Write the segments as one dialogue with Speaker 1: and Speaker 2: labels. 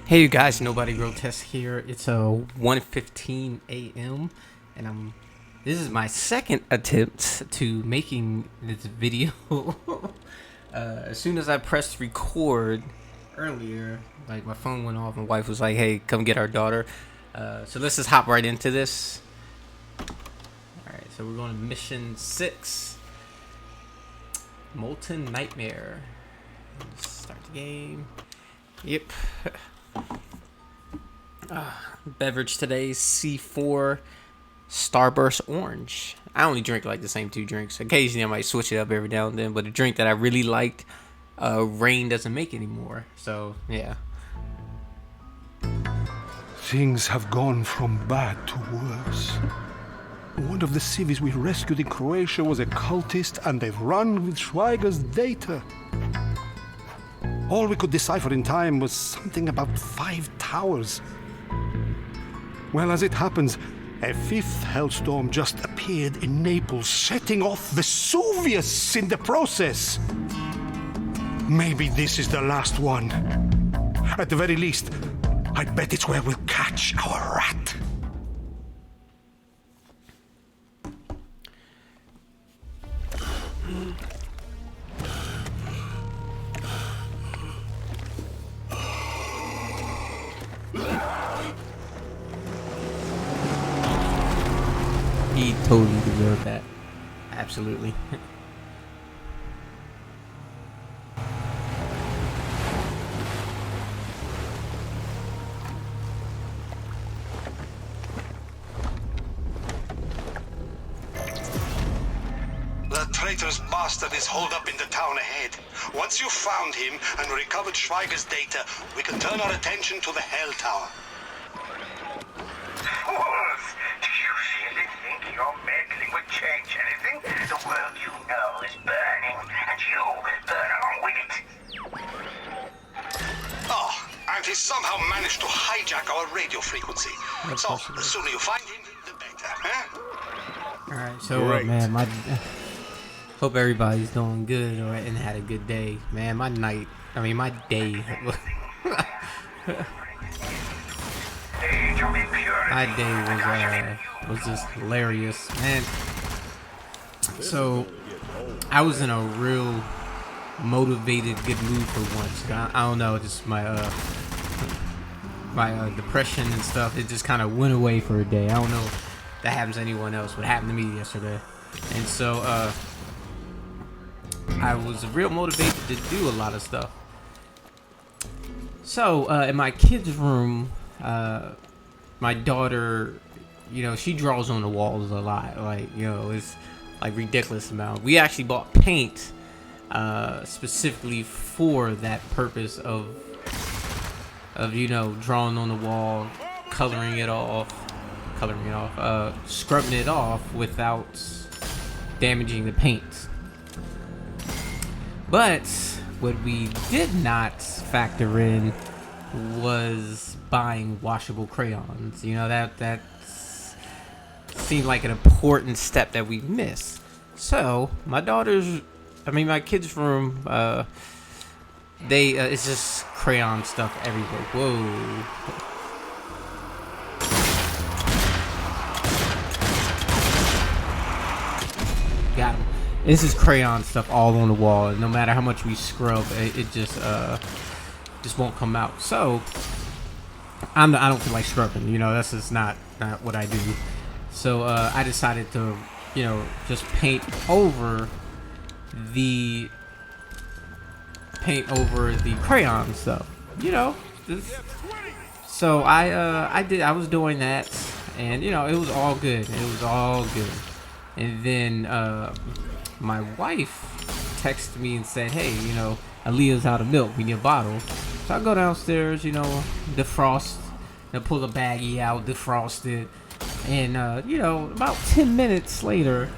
Speaker 1: Hey you guys, Nobody Grotesque here. It's 1:15 a.m. and this is my second attempt to making this video. As soon as I pressed record earlier, like my phone went off, my wife was like, "Hey, come get our daughter." So let's just hop right into this. Alright, so we're going to mission 6. Molten Nightmare. Let's start the game. Yep. Beverage today, C4 Starburst Orange. I only drink like the same 2 drinks. Occasionally I might switch it up every now and then, but a drink that I really liked, Rain doesn't make anymore. So yeah.
Speaker 2: Things have gone from bad to worse. One of the civvies we rescued in Croatia was a cultist, and they've run with Schweiger's data. All we could decipher in time was something about 5 towers. Well, as it happens, a 5th hellstorm just appeared in Naples, setting off Vesuvius in the process. Maybe this is the last one. At the very least, I bet it's where we'll catch our rat.
Speaker 1: He totally deserved that. Absolutely.
Speaker 2: That traitorous bastard is holed up in the town ahead. Once you've found him and recovered Schweiger's data, we can turn our attention to the Hell Tower.
Speaker 3: Fools! Do you really think your meddling would change anything? The world you know is burning, and you burn along with it.
Speaker 2: Oh, and he somehow managed to hijack our radio frequency. So, the sooner you find him, the better, huh?
Speaker 1: Alright, so man, my hope everybody's doing good and had a good day. Man, my day my day was just hilarious, man. So I was in a real motivated, good mood for once. I don't know, just my depression and stuff. It just kind of went away for a day. I don't know if that happens to anyone else. What happened to me yesterday, and so I was real motivated to do a lot of stuff. So in my kids' room, my daughter, she draws on the walls a lot. Like, it's like ridiculous amount. We actually bought paint specifically for that purpose of drawing on the wall, coloring it off, scrubbing it off without damaging the paint. But what we did not factor in was buying washable crayons. That seemed like an important step that we missed. So my kids' room, it's just crayon stuff everywhere. Whoa. Got him. This is crayon stuff all on the wall, and no matter how much we scrub, it just won't come out. So I don't feel like scrubbing. That's just not what I do. So I decided to just paint over the crayon stuff. So I was doing that, and it was all good. And then my wife texted me and said, "Hey, Aaliyah's out of milk. We need a bottle." So I go downstairs, defrost, pull the baggie out, defrost it, and about 10 minutes later,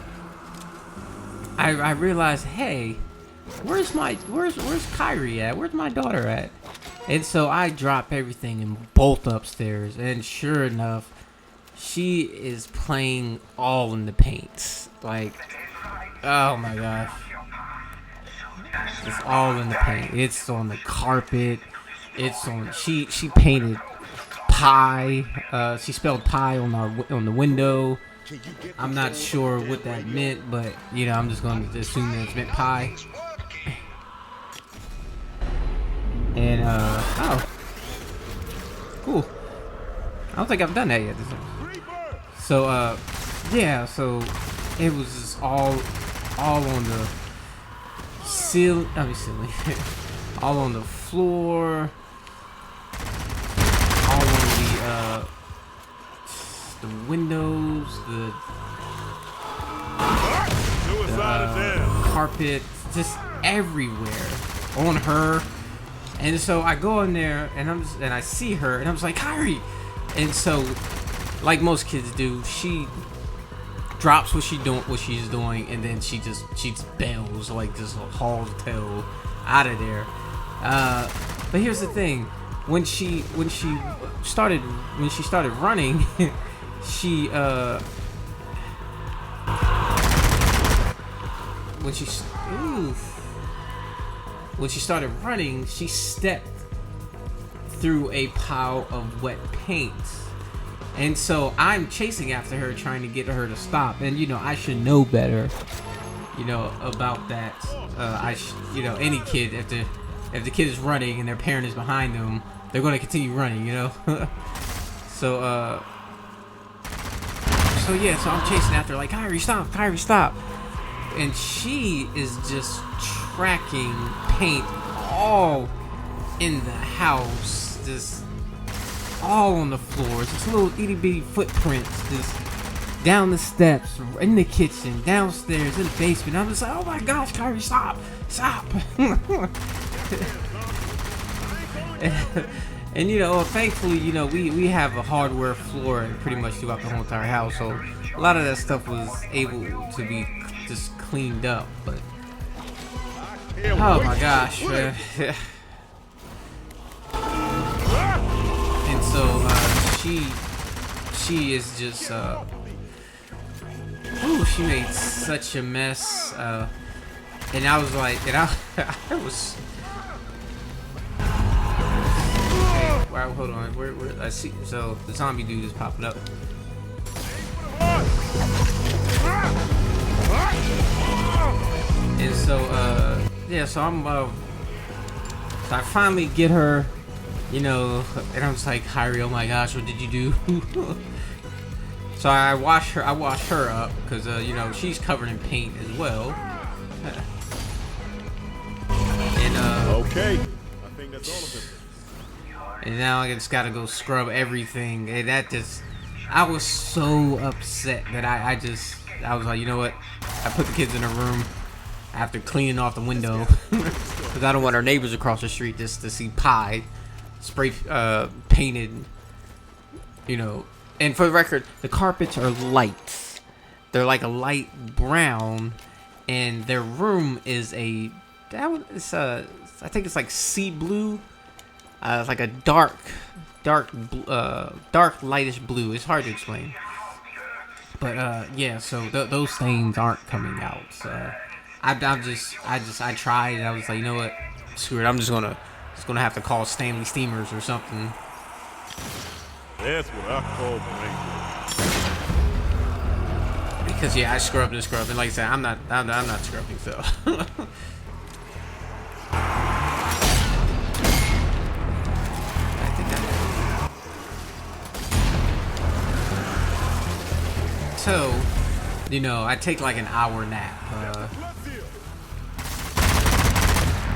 Speaker 1: I realized, hey, where's Kyrie at? Where's my daughter at? And so I drop everything and bolt upstairs, and sure enough, she is playing all in the paint. Like, oh my gosh. It's all in the paint. It's on the carpet. It's on. She painted pie. She spelled pie on the window. I'm not sure what that meant, but you know, I'm just going to assume that it's meant pie. And oh, cool. I don't think I've done that yet. So yeah. So it was just all on the ceiling. Obviously, all on the floor. All on the windows, the carpet, just everywhere on her. And so I go in there and I see her and I'm just like, Kyrie. And so, like most kids do, she drops what she's doing, and then she just bails, like just hauls tail out of there. But here's the thing: when she started running, when she started running, she stepped through a pile of wet paint. And so I'm chasing after her, trying to get her to stop. And you know, I should know better, you know, about that. You know, any kid, if the kid is running and their parent is behind them, they're going to continue running, you know. So yeah, so I'm chasing after her, like, Kyrie, stop. And she is just tracking paint all in the house, just all on the floors, just little itty bitty footprints, just down the steps, in the kitchen, downstairs, in the basement. I'm just like, oh my gosh, Kyrie, stop. And you know, thankfully, you know, we have a hardware floor pretty much throughout the whole entire house, so a lot of that stuff was able to be just cleaned up. But oh my gosh, man. And so she is just she made such a mess, and I was like, and I was okay, wow, hold on, where I see, so the zombie dude is popping up. And so yeah, so so I finally get her, you know, and I'm just like, Kyrie, oh my gosh, what did you do? So I wash her up, because you know, she's covered in paint as well. And
Speaker 4: okay, I think that's all of it.
Speaker 1: And now I just gotta go scrub everything, and that just, I was so upset that I was like, you know what, I put the kids in a room after cleaning off the window, because I don't want our neighbors across the street just to see pie spray painted, you know. And for the record, the carpets are light. They're like a light brown, and their room is I think it's like sea blue. It's like a dark lightish blue. It's hard to explain. But yeah, so those stains aren't coming out. I tried, and I was like, you know what, screw it. I'm just gonna have to call Stanley Steamers or something.
Speaker 4: That's what I call brain.
Speaker 1: Because yeah, I scrubbed, and like I said, I'm not scrubbing, so. I think so, you know, I take like an hour nap.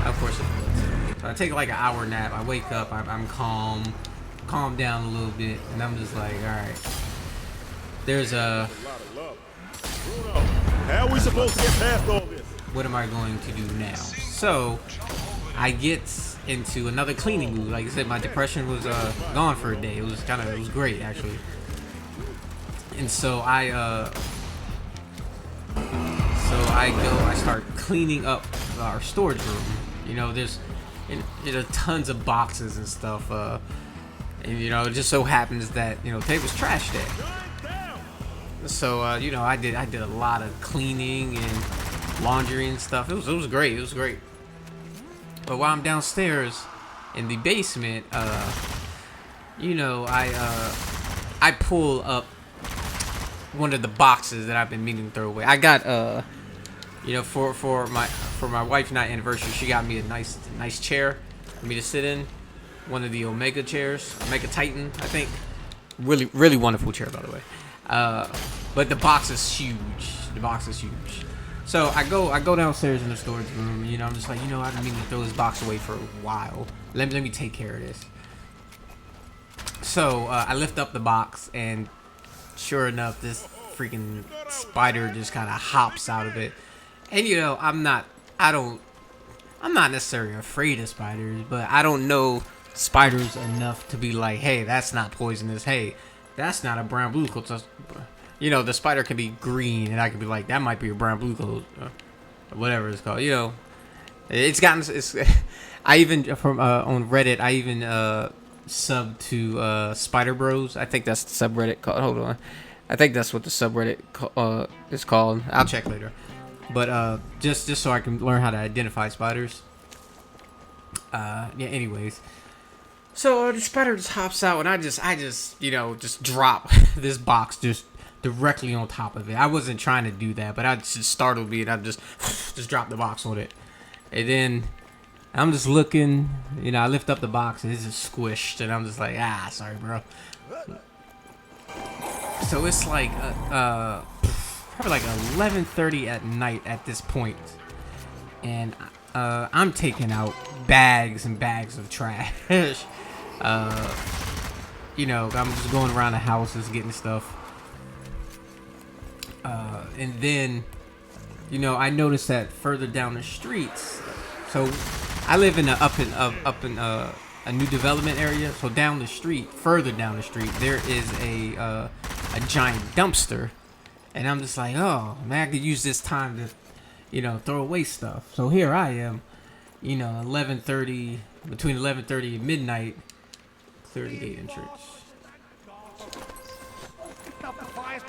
Speaker 1: Of course it's blood. So I take like an hour nap. I wake up. I'm calm down a little bit, and I'm just like, all right. There's a.
Speaker 4: How are we supposed to get past all this?
Speaker 1: What am I going to do now? So I get into another cleaning mood. Like I said, my depression was gone for a day. It was great actually. And so I start cleaning up our storage room. You know, there's tons of boxes and stuff. And you know, it just so happens that, you know, today was trash day. So you know, I did a lot of cleaning and laundry and stuff. It was great. But while I'm downstairs, in the basement, you know, I pull up one of the boxes that I've been meaning to throw away. I got you know, for my wife's night anniversary, she got me a nice chair for me to sit in. One of the Omega chairs, Omega Titan, I think. Really wonderful chair, by the way. But the box is huge. The box is huge. So I go downstairs in the storage room. You know, I'm just like, you know, I've been meaning to throw this box away for a while. Let me take care of this. So I lift up the box, and sure enough, this freaking spider just kind of hops out of it. And you know, I'm not necessarily afraid of spiders, but I don't know spiders enough to be like, hey, that's not poisonous. Hey, that's not a brown blue coat. You know, the spider can be green, and I could be like, that might be a brown blue coat, whatever it's called. You know, it's. I even on Reddit, I even subbed to Spider Bros. I think that's the subreddit called. Hold on, I think that's what the subreddit is called. I'll check later. But just so I can learn how to identify spiders. Yeah. Anyways, so the spider just hops out, and I just you know, just drop this box just directly on top of it. I wasn't trying to do that, but I just startled me, and I just dropped the box on it. And then I'm just looking, you know, I lift up the box, and it's just squished, and I'm just like, sorry, bro. So it's like probably like 11:30 at night at this point, and I'm taking out bags and bags of trash. You know, I'm just going around the houses getting stuff. And then, you know, I noticed that further down the streets. So I live in up in a new development area. So down the street, further down the street, there is a giant dumpster, and I'm just like, oh man, I could use this time to, you know, throw away stuff. So here I am, you know, 11:30, between 11:30 and midnight, clear the gate entrance.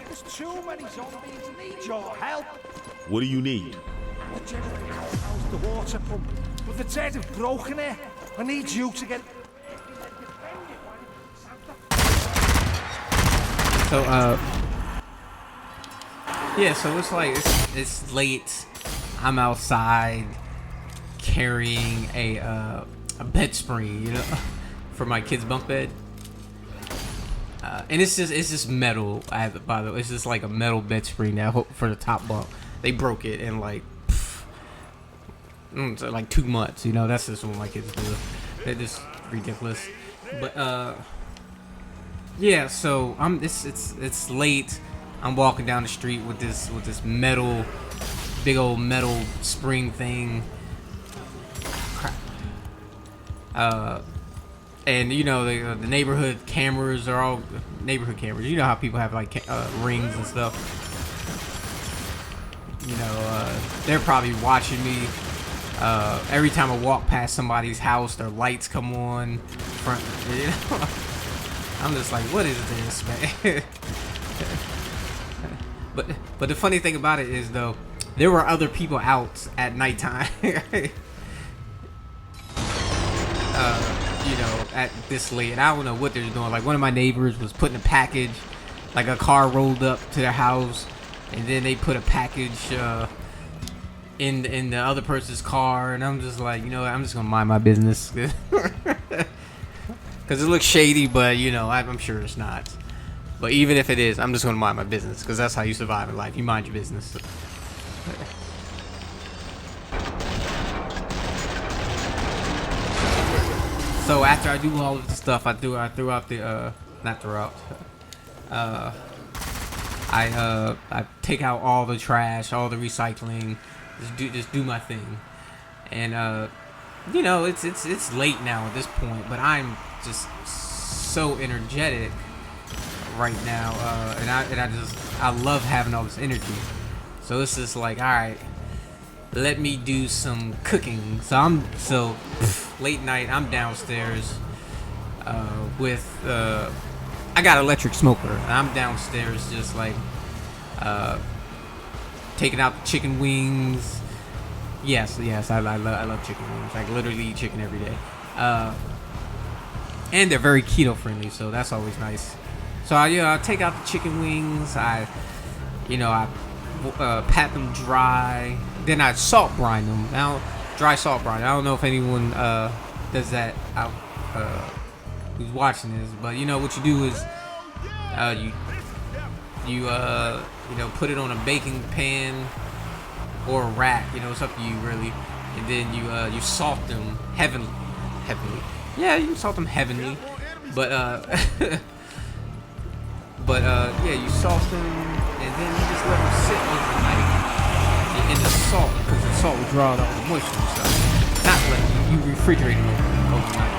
Speaker 5: There's too many zombies. Need your help.
Speaker 4: What do you need?
Speaker 5: The generator how's the water pump, but the dead have broken it. I need you to get.
Speaker 1: So yeah, so it's like it's late. I'm outside carrying a bed spring, you know, for my kid's bunk bed. And it's just metal. By the way, it's just like a metal bed spring now for the top bunk. They broke it in like 2 months. You know, that's just what my kids do. They're just ridiculous. But yeah. So it's late. I'm walking down the street with this metal, big old metal spring thing. Crap. And you know, the neighborhood cameras are all neighborhood cameras. You know how people have like rings and stuff. You know, they're probably watching me. Every time I walk past somebody's house, their lights come on. Front, you know? I'm just like, what is this, man? But the funny thing about it is, though, there were other people out at nighttime. You know, at this late, and I don't know what they're doing. Like, one of my neighbors was putting a package, like a car rolled up to their house, and then they put a package in the other person's car, and I'm just like, you know, I'm just gonna mind my business, because it looks shady, but you know, I'm sure it's not. But even if it is, I'm just gonna mind my business, because that's how you survive in life. You mind your business. So after I do all of the stuff, I threw out the I take out all the trash, all the recycling, just do my thing, and you know, it's late now at this point, but I'm just so energetic right now, and I love having all this energy. So it's just like, all right, let me do some cooking. So late night, I'm downstairs with I got an electric smoker, and I'm downstairs just like taking out the chicken wings. Yes, I love chicken wings. I literally eat chicken every day. and they're very keto friendly, so that's always nice. So I take out the chicken wings. I pat them dry. Then I salt brine them. Now, dry salt brine. I don't know if anyone does that out who's watching this, but you know what you do is you put it on a baking pan or a rack. You know, it's up to you really. And then you salt them heavenly. Yeah, you can salt them heavenly, but yeah, you salt them and then you just let them sit overnight in the salt, because the salt will draw out all the moisture and stuff. Not let you refrigerate them overnight.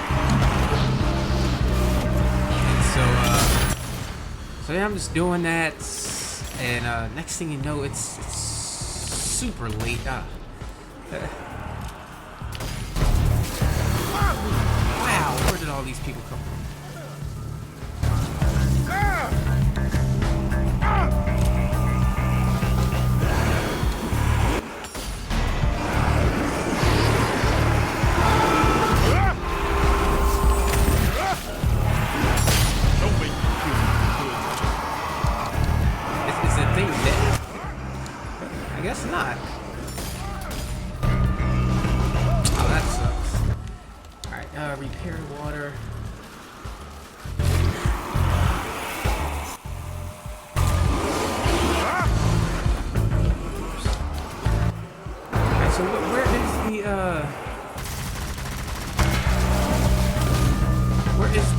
Speaker 1: And so yeah, I'm just doing that, and next thing you know, it's super late. Wow, where did all these people come from? Is the thing dead? I guess not. Oh, that sucks. Alright, repair water. Alright, so where is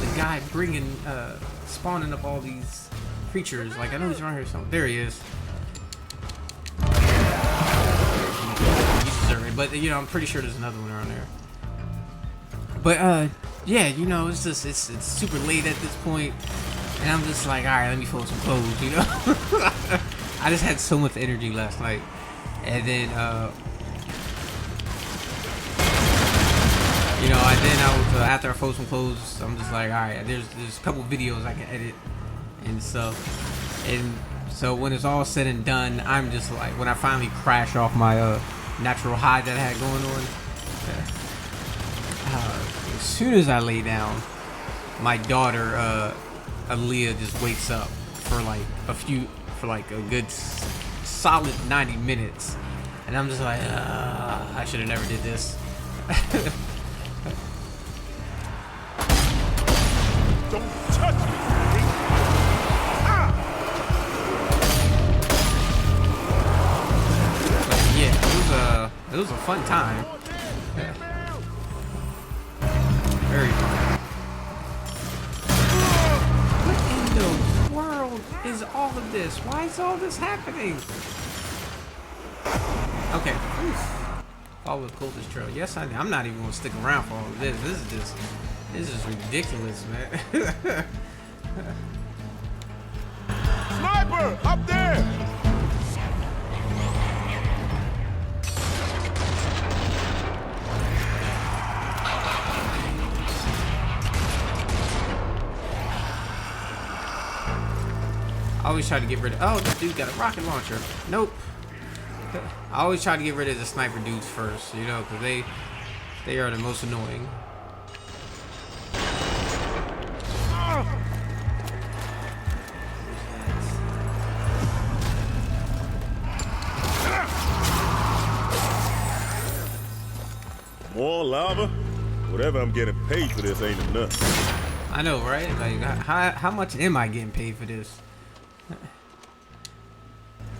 Speaker 1: the guy bringing, spawning up all these creatures? Like, I know he's around here somewhere. There he is. But you know, I'm pretty sure there's another one around there. But yeah, you know, it's super late at this point, and I'm just like, all right, let me fold some clothes, you know. I just had so much energy last night, and then you know, after I fold some clothes, I'm just like, all right, there's a couple videos I can edit and stuff, and so when it's all said and done, I'm just like, when I finally crash off my natural high that I had going on. As soon as I lay down, my daughter Aaliyah just wakes up for like a good solid 90 minutes, and I'm just like, I should have never did this.
Speaker 4: Don't touch me!
Speaker 1: Yeah, it was a fun time. Yeah. Very fun. What in the world is all of this? Why is all this happening? Okay. Oof. Follow the coldest trail. Yes, I'm not even gonna stick around for all of this. This is ridiculous, man.
Speaker 4: Sniper! Up there!
Speaker 1: I always try to get rid of. Oh, this dude got a rocket launcher. Nope. I always try to get rid of the sniper dudes first, you know, because they are the most annoying.
Speaker 4: More lava? Whatever I'm getting paid for this ain't enough.
Speaker 1: I know, right? Like, how much am I getting paid for this?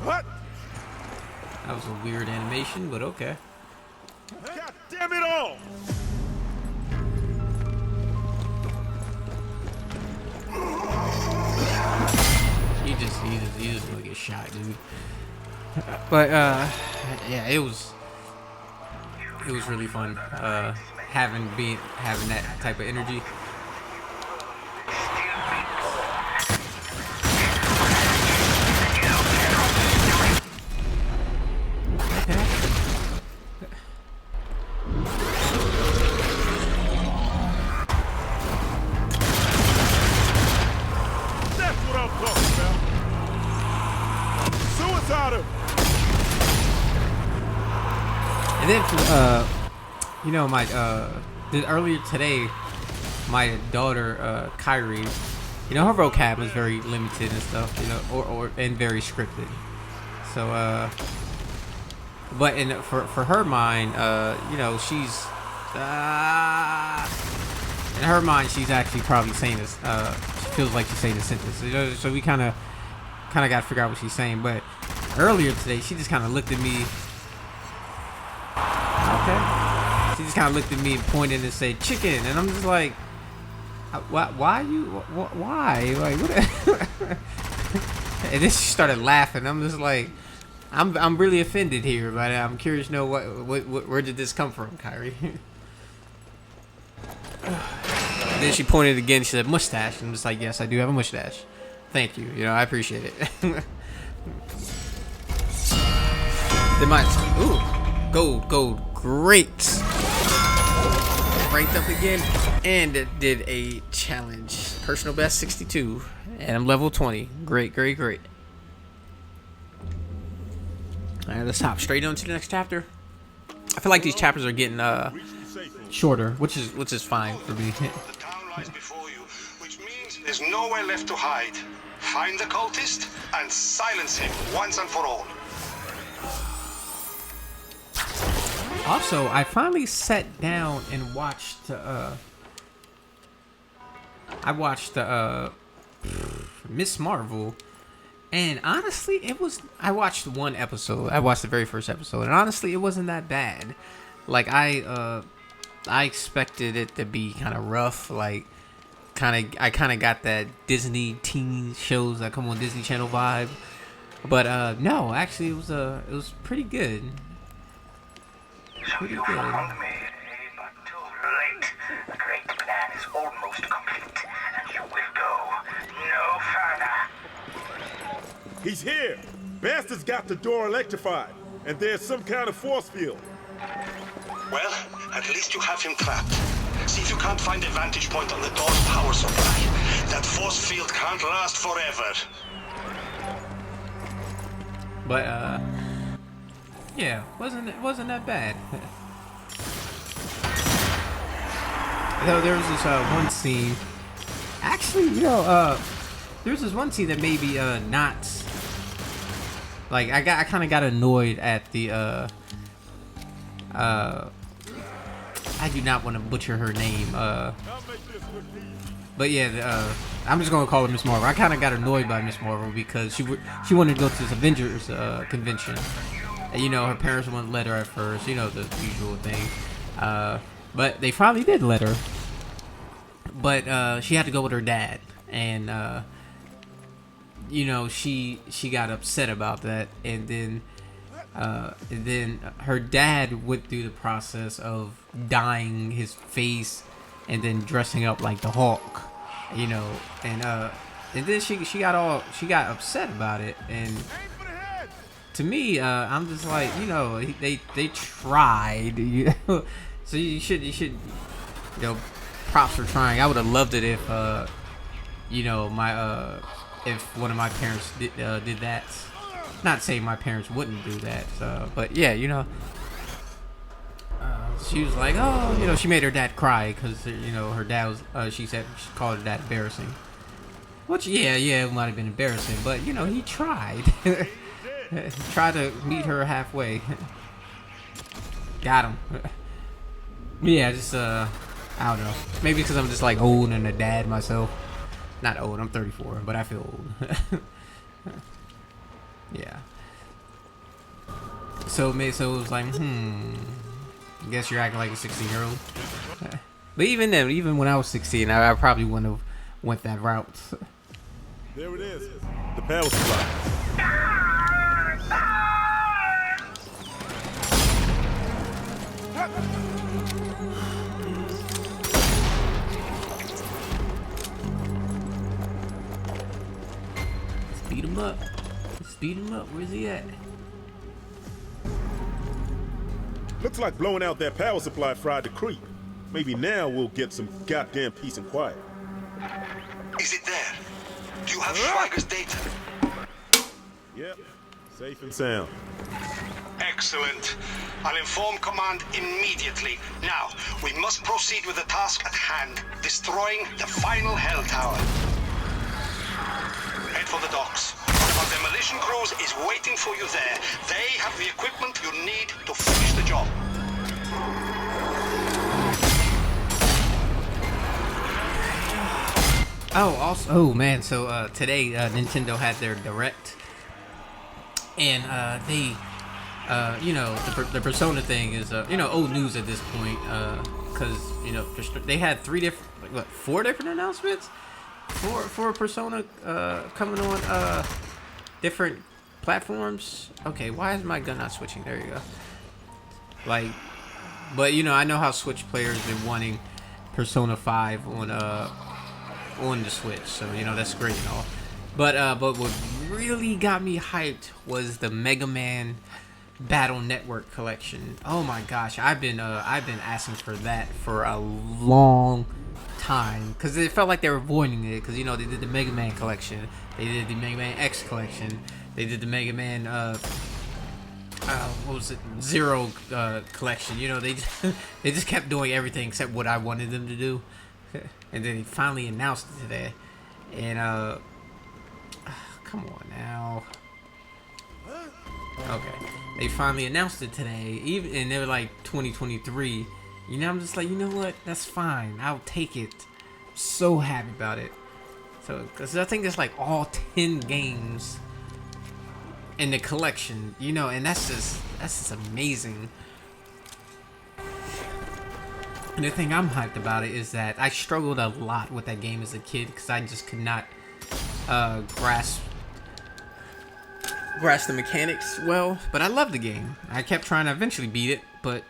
Speaker 4: What?
Speaker 1: That was a weird animation, but okay.
Speaker 4: God damn it all!
Speaker 1: You just gonna get shot, dude. But yeah, it was really fun. Having that type of energy. And then, you know, earlier today, my daughter, Kyrie, you know, her vocab is very limited and stuff, you know, and very scripted. So, but for her mind, you know, she's in her mind, she's actually probably saying this. She feels like she's saying a sentence. You know, so we kind of got to figure out what she's saying. But earlier today, she just kind of looked at me. Okay. She just kind of looked at me and pointed and said chicken, and I'm just like, why you? Why? Like what? And then she started laughing. I'm just like, I'm really offended here, but I'm curious to know where did this come from, Kyrie? And then she pointed again. She said mustache. I'm just like, yes, I do have a mustache. Thank you. You know, I appreciate it. Then my gold, great. Ranked up again, and it did a challenge. Personal best 62, and I'm level 20. Great. All right, let's hop straight on to the next chapter. I feel like these chapters are getting shorter, which is fine for me.
Speaker 2: The town lies before you, which means there's nowhere left to hide. Find the cultist and silence him once and for all.
Speaker 1: Also, I finally sat down and watched. I watched Miss Marvel, and honestly, I watched one episode. I watched the very first episode, and honestly, it wasn't that bad. Like I expected it to be kind of rough. Like, I kind of got that Disney teen shows that come on Disney Channel vibe. But no, actually, it was pretty good.
Speaker 3: So you found me, but too late. The great plan is almost complete, and you will go no further.
Speaker 4: He's here. Bastard's got the door electrified, and there's some kind of force field.
Speaker 2: Well, at least you have him trapped. See if you can't find a vantage point on the door's power supply. That force field can't last forever.
Speaker 1: But yeah, wasn't that bad. Though there was this one scene. Actually, you know, there's this one scene that maybe not. Like I kind of got annoyed at the I do not want to butcher her name. But yeah, I'm just gonna call her Miss Marvel. I kind of got annoyed by Miss Marvel because she wanted to go to this Avengers convention. And, you know, her parents wouldn't let her at first. You know, the usual thing. But they finally did let her. But she had to go with her dad, and you know, she got upset about that, and then her dad went through the process of dyeing his face and then dressing up like the Hulk, you know, and then she got upset about it, and to me, I'm just like, you know, they tried, you know, so you should, you know, props for trying. I would have loved it if, you know, if one of my parents did that. Not saying my parents wouldn't do that, but yeah, you know, she was like, oh, you know, she made her dad cry because, you know, her dad was, she called her dad embarrassing. Which, yeah, it might have been embarrassing, but, you know, he tried. Tried to meet her halfway. Got him. Yeah, just, I don't know. Maybe because I'm just, like, old and a dad myself. Not old, I'm 34, but I feel old. Yeah. So it was like, I guess you're acting like a 16-year-old. But even then, even when I was 16, I probably wouldn't have went that route.
Speaker 4: There it is. The power supply.
Speaker 1: Speed him up. Speed him up. Where's he at?
Speaker 4: Looks like blowing out that power supply fried the creep. Maybe now we'll get some goddamn peace and quiet.
Speaker 2: Is it there? Do you have Schweiger's data?
Speaker 4: Yep. Safe and sound.
Speaker 2: Excellent. I'll inform command immediately. Now, we must proceed with the task at hand, destroying the final Hell Tower. Head for the docks. Our demolition crews is waiting for you there. They have the equipment you need to finish the job.
Speaker 1: Oh, also, oh man, so today Nintendo had their Direct, and they, you know, the Persona thing is, you know, old news at this point, because, you know, they had four different announcements for Persona coming on different platforms. Okay, why is my gun not switching? There you go. Like, but you know, I know how Switch players been wanting Persona 5 on the Switch, so you know that's great and all. But what really got me hyped was the Mega Man Battle Network collection. Oh my gosh, I've been asking for that for a long time, because it felt like they were avoiding it, because you know they did the Mega Man collection, they did the Mega Man X collection, they did the Mega Man what was it, Zero collection. You know, they just kept doing everything except what I wanted them to do. And then he finally announced it today. And come on now. Okay, they finally announced it today. And they were like 2023. You know, I'm just like, you know what? That's fine. I'll take it. So happy about it. So, because I think it's like all 10 games in the collection, you know, and that's just amazing. And the thing I'm hyped about it is that I struggled a lot with that game as a kid, because I just could not grasp the mechanics well. But I love the game. I kept trying to eventually beat it, but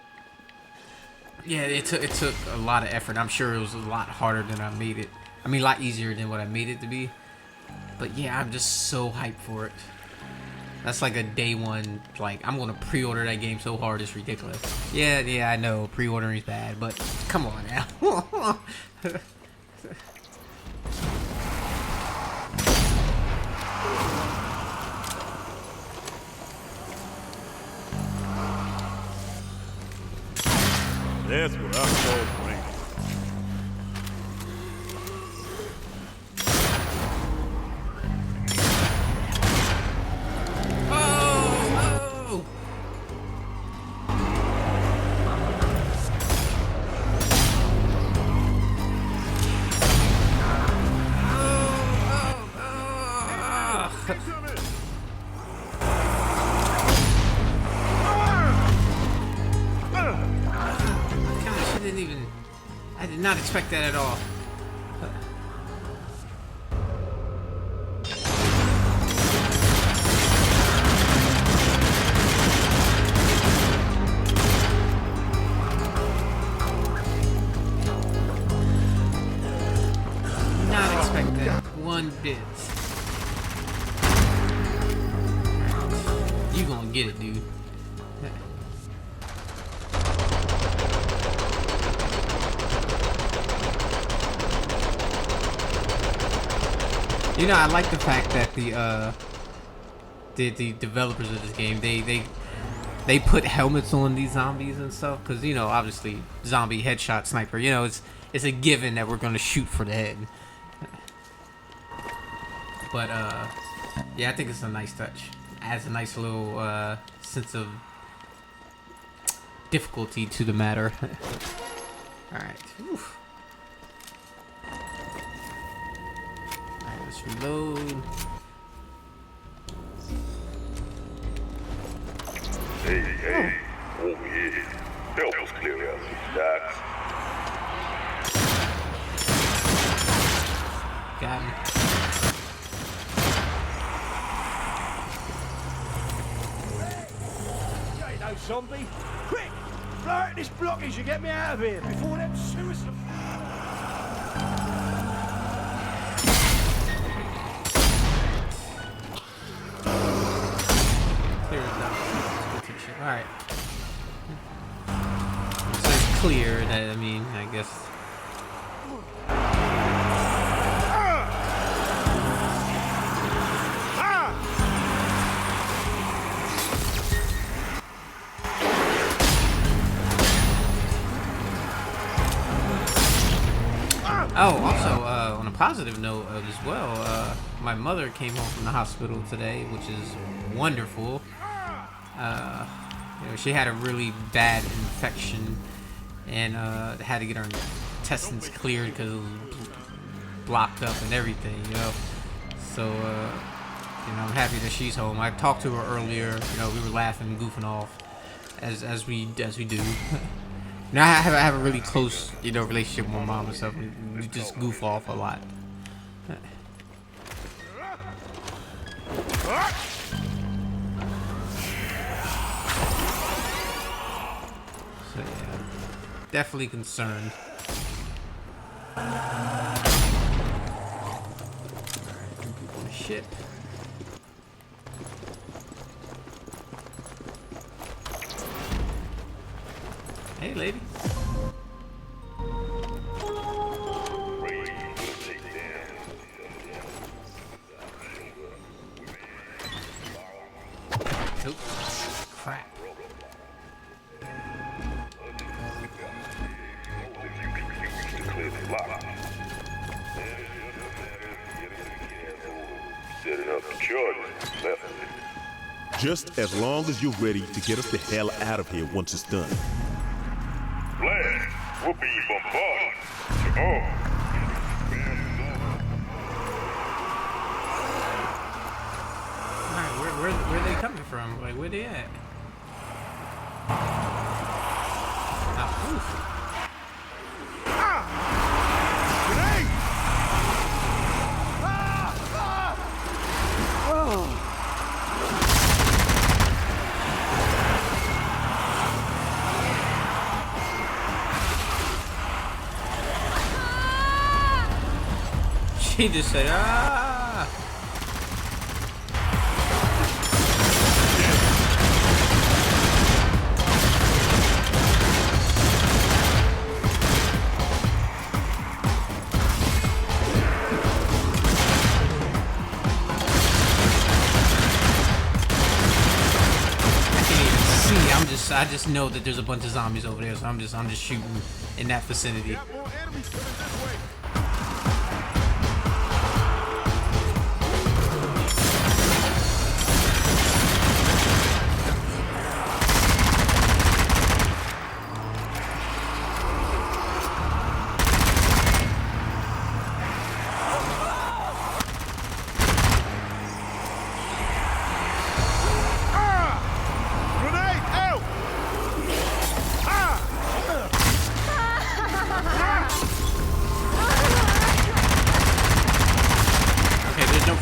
Speaker 1: yeah, it took a lot of effort. I'm sure it was a lot harder than I made it. I mean, a lot easier than what I made it to be. But yeah, I'm just so hyped for it. That's like a day one, like, I'm gonna pre-order that game so hard it's ridiculous. Yeah, I know, pre-ordering's bad, but come on now.
Speaker 4: That's what I call brain.
Speaker 1: I did not expect that at all. Not expect that one bit. You gonna get it, dude. You know, I like the fact that the developers of this game, they put helmets on these zombies and stuff, because you know, obviously zombie headshot sniper, you know, it's a given that we're gonna shoot for the head. But yeah, I think it's a nice touch. Adds a nice little sense of difficulty to the matter. All right. Oof. Let's reload.
Speaker 6: Hey, over here. Help us clear out these docks.
Speaker 1: Got him.
Speaker 5: You know, zombie. Quick! Blow out this blockage and get me out of here before them suicide.
Speaker 1: Alright. So it's clear that, I mean, I guess. also, on a positive note as well, my mother came home from the hospital today, which is wonderful. You know, she had a really bad infection and had to get her intestines cleared because it was blocked up and everything, you know. So, you know, I'm happy that she's home. I talked to her earlier. You know, we were laughing, goofing off, as we do. Now I have a really close, you know, relationship with my mom and stuff. We just goof off a lot. So yeah, definitely concerned. On the ship. Hey, lady. Oops. Crap.
Speaker 6: Setting up the charges. Left.
Speaker 4: Just as long as you're ready to get us the hell out of here once it's done.
Speaker 6: Blast! We're being bombarded. Oh.
Speaker 1: Alright, where are they coming from? Like, where they at? Ah, oof. She just said, ah! I just know that there's a bunch of zombies over there, so I'm just shooting in that vicinity.
Speaker 4: More enemies coming this way.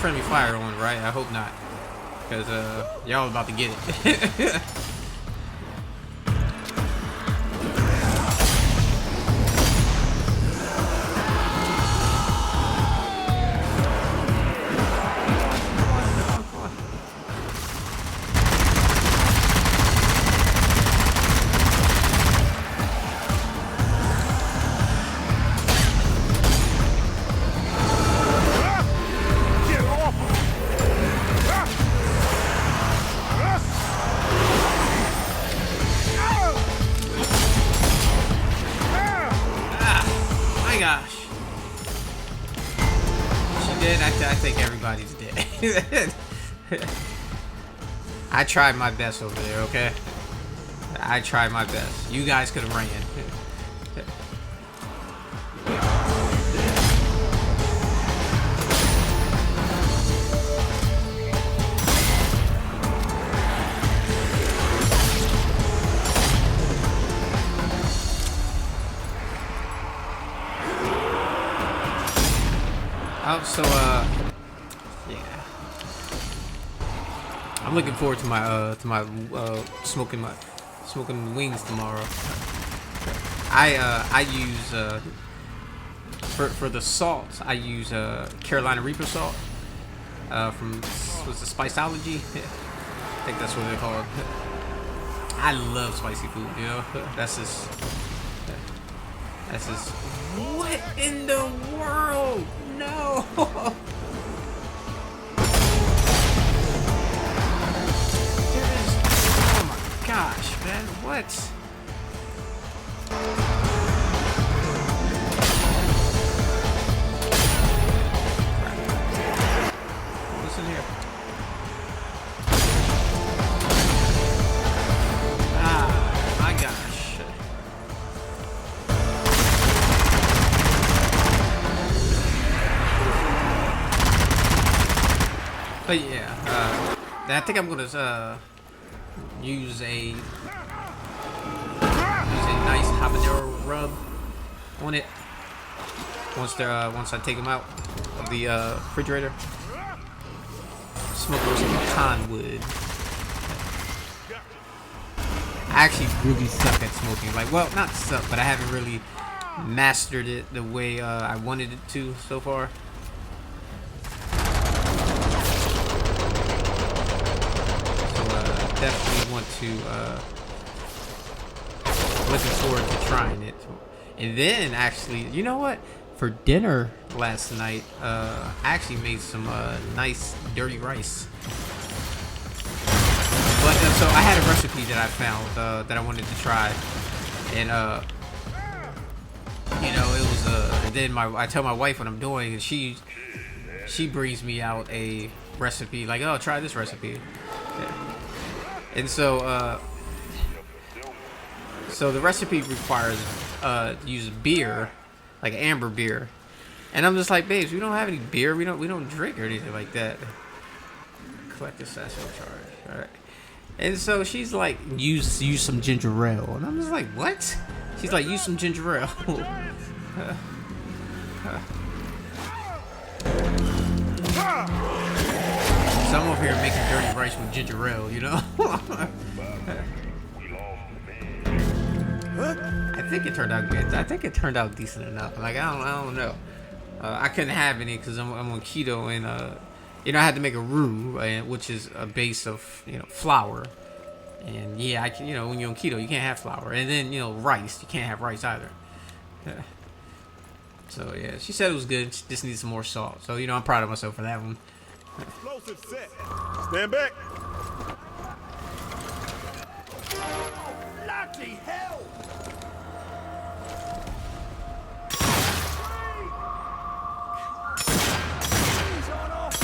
Speaker 1: Friendly fire on, right? I hope not, because y'all about to get it. I think everybody's dead. I tried my best over there, okay? I tried my best. You guys could have ran. Oh, so, yeah. I'm looking forward to my smoking wings tomorrow. I use for the salt. I use Carolina Reaper salt from what's the Spiceology? I think that's what they're called. I love spicy food, you know. That's just what in the world? No. Oh my gosh, man, what? But yeah, I think I'm gonna use a nice habanero rub on it once I take them out of the refrigerator. Smoke with some pecan wood. I actually really suck at smoking. Like, well, not suck, but I haven't really mastered it the way I wanted it to so far. So definitely want to looking forward to trying it. And then actually, you know what? For dinner last night, I actually made some nice dirty rice. But so I had a recipe that I found that I wanted to try, and you know, it was and then I tell my wife what I'm doing, and she brings me out a recipe like, oh, try this recipe. Yeah. And so so the recipe requires use beer, like amber beer, and I'm just like, babes, we don't have any beer, we don't drink or anything like that. Collect the sachet charge. All right. And so she's like, use some ginger ale, and I'm just like, what? She's like, use some ginger ale. So I'm over here making dirty rice with ginger ale, you know. I think it turned out good. I think it turned out decent enough. Like, I don't know. I couldn't have any because I'm on keto, and you know, I had to make a roux, which is a base of, you know, flour. And yeah, you know, when you're on keto, you can't have flour. And then, you know, rice, you can't have rice either. Yeah. So yeah, she said it was good. She just needs some more salt. So, you know, I'm proud of myself for that one.
Speaker 4: Explosive set. Stand back.
Speaker 5: Bloody hell! He's on off.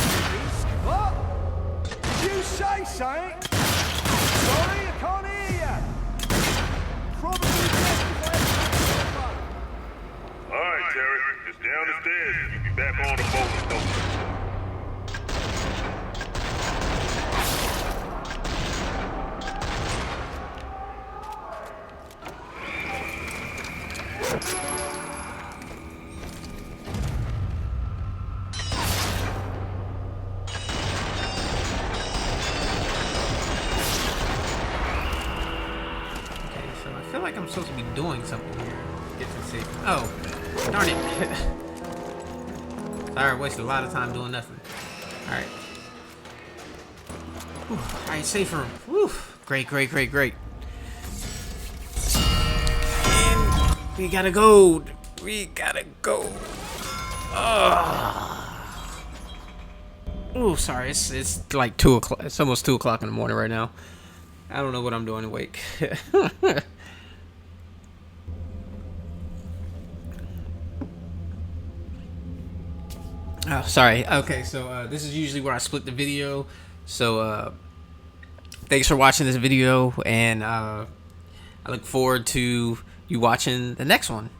Speaker 5: What? Did you say something? Sorry, I can't hear you. Probably
Speaker 6: Alright, Terry, just down the stairs. You be back on the boat, though.
Speaker 1: I feel like I'm supposed to be doing something here. Get to see. Oh, darn it. Sorry, I wasted a lot of time doing nothing. Alright. Alright, safe room. Whew. Great. And we gotta go. Oh, sorry. It's like 2 o'clock. It's almost 2 o'clock in the morning right now. I don't know what I'm doing awake. Oh, sorry. Okay, so this is usually where I split the video. So thanks for watching this video, and I look forward to you watching the next one.